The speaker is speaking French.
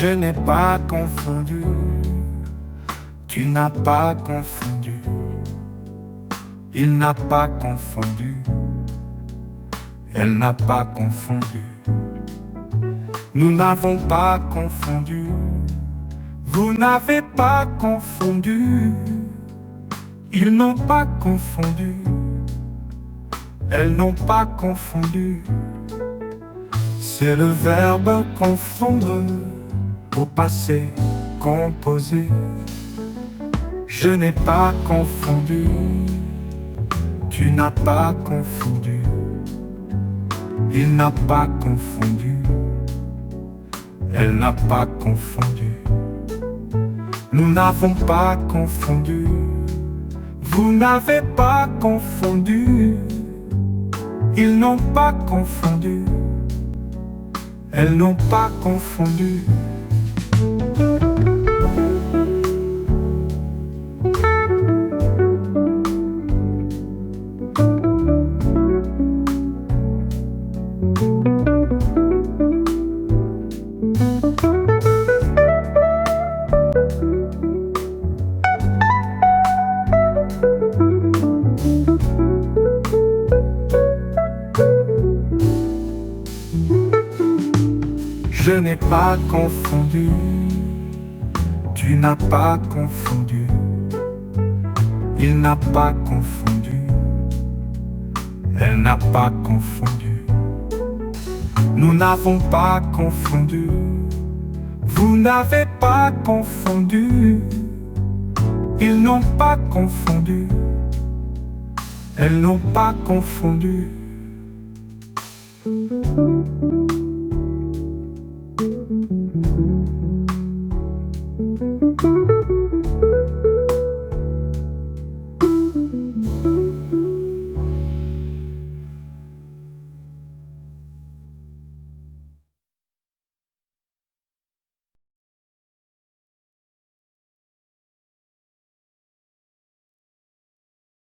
Je n'ai pas confondu, tu n'as pas confondu, il n'a pas confondu, elle n'a pas confondu. Nous n'avons pas confondu, vous n'avez pas confondu, ils n'ont pas confondu, elles n'ont pas confondu. C'est le verbe confondre au passé composé. Je n'ai pas confondu, tu n'as pas confondu, il n'a pas confondu, elle n'a pas confondu. Nous n'avons pas confondu, vous n'avez pas confondu, ils n'ont pas confondu, elles n'ont pas confondu. Je n'ai pas confondu, tu n'as pas confondu, il n'a pas confondu, elle n'a pas confondu. Nous n'avons pas confondu, vous n'avez pas confondu, ils n'ont pas confondu, elles n'ont pas confondu.